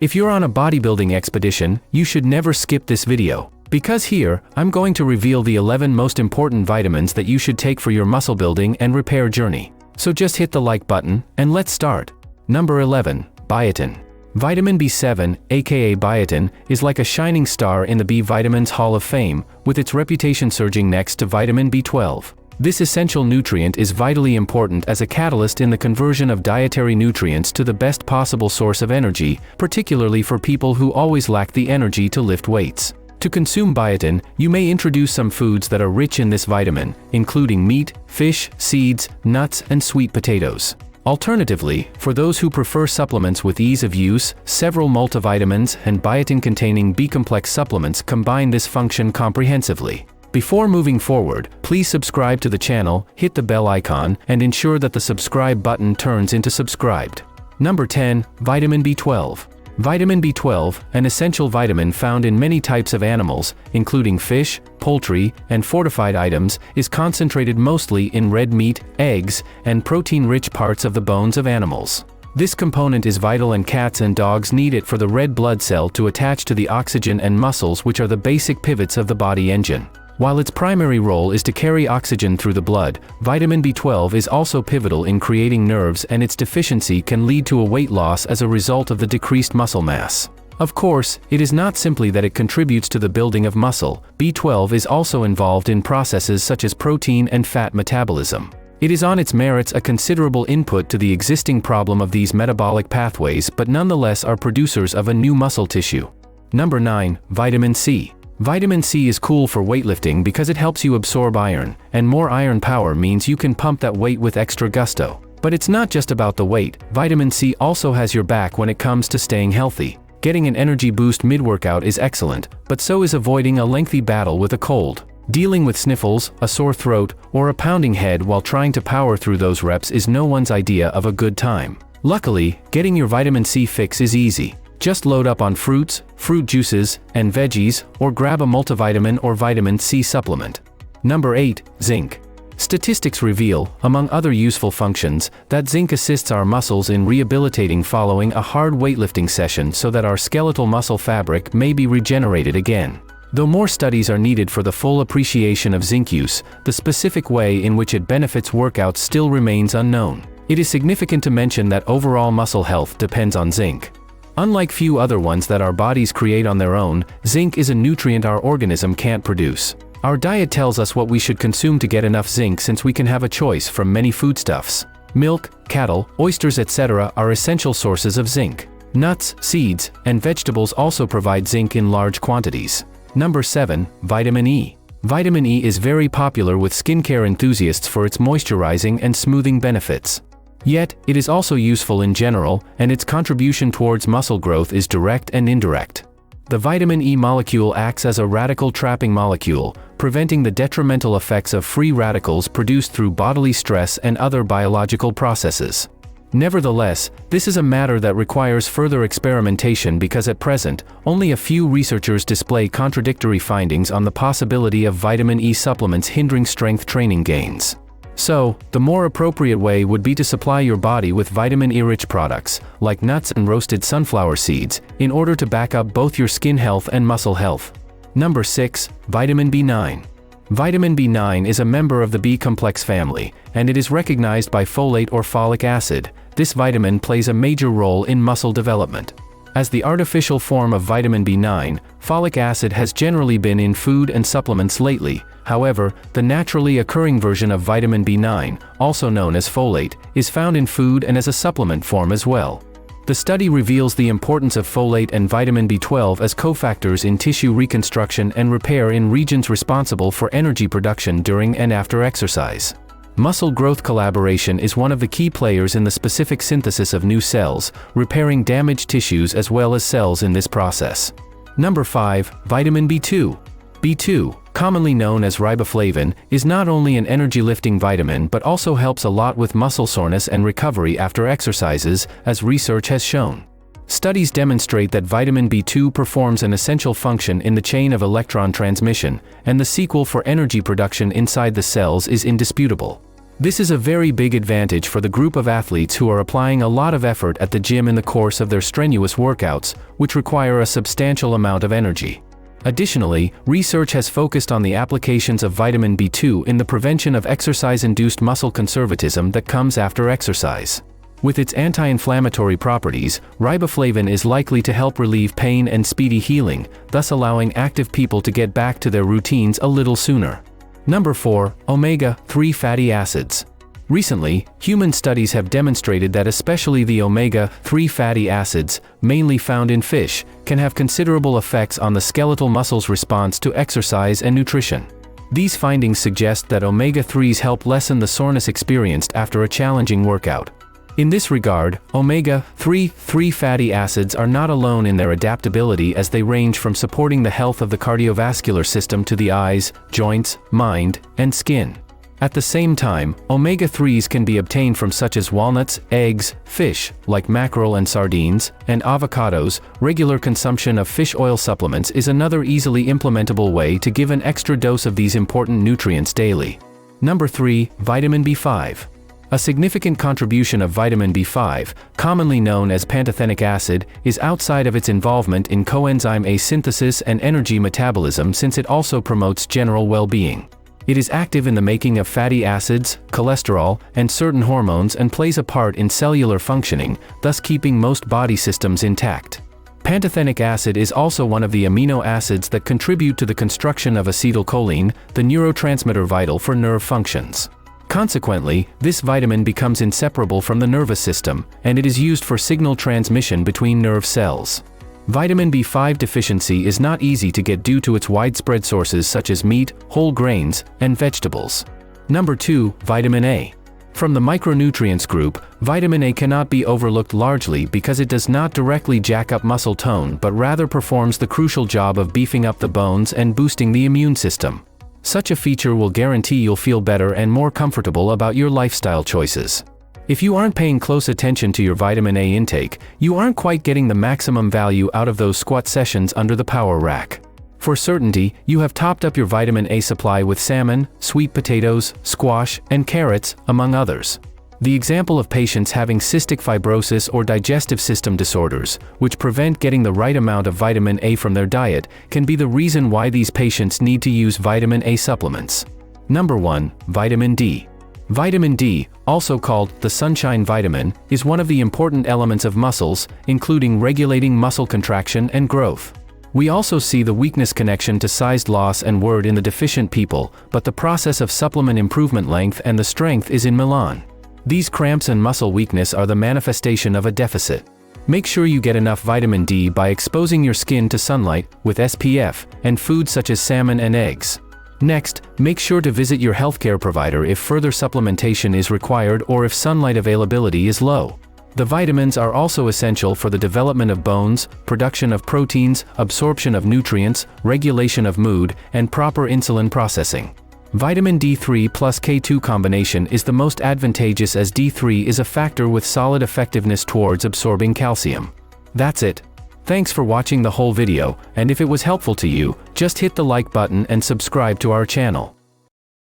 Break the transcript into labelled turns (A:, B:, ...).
A: If you're on a bodybuilding expedition, you should never skip this video. Because here, I'm going to reveal the 11 most important vitamins that you should take for your muscle building and repair journey. So just hit the like button, and let's start. Number 11. Biotin. Vitamin B7, aka biotin, is like a shining star in the B vitamins Hall of Fame, with its reputation surging next to vitamin B12. This essential nutrient is vitally important as a catalyst in the conversion of dietary nutrients to the best possible source of energy, particularly for people who always lack the energy to lift weights. To consume biotin, you may introduce some foods that are rich in this vitamin, including meat, fish, seeds, nuts, and sweet potatoes. Alternatively, for those who prefer supplements with ease of use, several multivitamins and biotin-containing B-complex supplements combine this function comprehensively. Before moving forward, please subscribe to the channel, hit the bell icon, and ensure that the subscribe button turns into subscribed. Number 10. Vitamin B12. Vitamin B12, an essential vitamin found in many types of animals, including fish, poultry, and fortified items, is concentrated mostly in red meat, eggs, and protein-rich parts of the bones of animals. This component is vital, and cats and dogs need it for the red blood cell to attach to the oxygen and muscles, which are the basic pivots of the body engine. While its primary role is to carry oxygen through the blood, vitamin B12 is also pivotal in creating nerves, and its deficiency can lead to a weight loss as a result of the decreased muscle mass. Of course, it is not simply that it contributes to the building of muscle. B12 is also involved in processes such as protein and fat metabolism. It is on its merits a considerable input to the existing problem of these metabolic pathways, but nonetheless are producers of a new muscle tissue. Number 9. Vitamin C. Vitamin C is cool for weightlifting because it helps you absorb iron, and more iron power means you can pump that weight with extra gusto. But it's not just about the weight. Vitamin C also has your back when it comes to staying healthy. Getting an energy boost mid-workout is excellent, but so is avoiding a lengthy battle with a cold. Dealing with sniffles, a sore throat, or a pounding head while trying to power through those reps is no one's idea of a good time. Luckily, getting your vitamin C fix is easy. Just load up on fruits, fruit juices, and veggies, or grab a multivitamin or vitamin C supplement. Number 8. Zinc. Statistics reveal, among other useful functions, that zinc assists our muscles in rehabilitating following a hard weightlifting session so that our skeletal muscle fabric may be regenerated again. Though more studies are needed for the full appreciation of zinc use, the specific way in which it benefits workouts still remains unknown. It is significant to mention that overall muscle health depends on zinc. Unlike few other ones that our bodies create on their own, zinc is a nutrient our organism can't produce. Our diet tells us what we should consume to get enough zinc, since we can have a choice from many foodstuffs. Milk, cattle, oysters, etc. are essential sources of zinc. Nuts, seeds, and vegetables also provide zinc in large quantities. Number 7. Vitamin E. Vitamin E is very popular with skincare enthusiasts for its moisturizing and smoothing benefits. Yet, it is also useful in general, and its contribution towards muscle growth is direct and indirect. The vitamin E molecule acts as a radical trapping molecule, preventing the detrimental effects of free radicals produced through bodily stress and other biological processes. Nevertheless, this is a matter that requires further experimentation because at present, only a few researchers display contradictory findings on the possibility of vitamin E supplements hindering strength training gains. So, the more appropriate way would be to supply your body with vitamin E-rich products, like nuts and roasted sunflower seeds, in order to back up both your skin health and muscle health. Number 6. Vitamin B9. Vitamin B9 is a member of the B-complex family, and it is recognized by folate or folic acid. This vitamin plays a major role in muscle development. As the artificial form of vitamin B9, folic acid has generally been in food and supplements lately. However, the naturally occurring version of vitamin B9, also known as folate, is found in food and as a supplement form as well. The study reveals the importance of folate and vitamin B12 as cofactors in tissue reconstruction and repair in regions responsible for energy production during and after exercise. Muscle growth collaboration is one of the key players in the specific synthesis of new cells, repairing damaged tissues as well as cells in this process. Number 5. Vitamin B2. B2, commonly known as riboflavin, is not only an energy-lifting vitamin but also helps a lot with muscle soreness and recovery after exercises, as research has shown. Studies demonstrate that vitamin B2 performs an essential function in the chain of electron transmission, and the sequel for energy production inside the cells is indisputable. This is a very big advantage for the group of athletes who are applying a lot of effort at the gym in the course of their strenuous workouts, which require a substantial amount of energy. Additionally, research has focused on the applications of vitamin B2 in the prevention of exercise-induced muscle conservatism that comes after exercise. With its anti-inflammatory properties, riboflavin is likely to help relieve pain and speedy healing, thus allowing active people to get back to their routines a little sooner. Number 4. Omega-3 fatty acids. Recently, human studies have demonstrated that especially the omega-3 fatty acids, mainly found in fish, can have considerable effects on the skeletal muscles' response to exercise and nutrition. These findings suggest that omega-3s help lessen the soreness experienced after a challenging workout. In this regard, omega-3 fatty acids are not alone in their adaptability, as they range from supporting the health of the cardiovascular system to the eyes, joints, mind, and skin. At the same time, omega-3s can be obtained from such as walnuts, eggs, fish, like mackerel and sardines, and avocados. Regular consumption of fish oil supplements is another easily implementable way to give an extra dose of these important nutrients daily. Number 3. Vitamin B5. A significant contribution of vitamin B5, commonly known as pantothenic acid, is outside of its involvement in coenzyme A synthesis and energy metabolism, since it also promotes general well-being. It is active in the making of fatty acids, cholesterol, and certain hormones, and plays a part in cellular functioning, thus keeping most body systems intact. Pantothenic acid is also one of the amino acids that contribute to the construction of acetylcholine, the neurotransmitter vital for nerve functions. Consequently, this vitamin becomes inseparable from the nervous system, and it is used for signal transmission between nerve cells. Vitamin B5 deficiency is not easy to get due to its widespread sources such as meat, whole grains, and vegetables. Number 2. Vitamin A. From the micronutrients group, vitamin A cannot be overlooked largely because it does not directly jack up muscle tone, but rather performs the crucial job of beefing up the bones and boosting the immune system. Such a feature will guarantee you'll feel better and more comfortable about your lifestyle choices. If you aren't paying close attention to your vitamin A intake, you aren't quite getting the maximum value out of those squat sessions under the power rack. For certainty, you have topped up your vitamin A supply with salmon, sweet potatoes, squash, and carrots, among others. The example of patients having cystic fibrosis or digestive system disorders, which prevent getting the right amount of vitamin A from their diet, can be the reason why these patients need to use vitamin A supplements. Number 1. Vitamin D. Vitamin D, also called the sunshine vitamin, is one of the important elements of muscles, including regulating muscle contraction and growth. We also see the weakness connection to size loss and word in the deficient people, but the process of supplement improvement length and the strength is in Milan. These cramps and muscle weakness are the manifestation of a deficit. Make sure you get enough vitamin D by exposing your skin to sunlight, with SPF, and foods such as salmon and eggs. Next, make sure to visit your healthcare provider if further supplementation is required or if sunlight availability is low. The vitamins are also essential for the development of bones, production of proteins, absorption of nutrients, regulation of mood, and proper insulin processing. Vitamin D3 plus K2 combination is the most advantageous, as D3 is a factor with solid effectiveness towards absorbing calcium. That's it. Thanks for watching the whole video, and if it was helpful to you, just hit the like button and subscribe to our channel.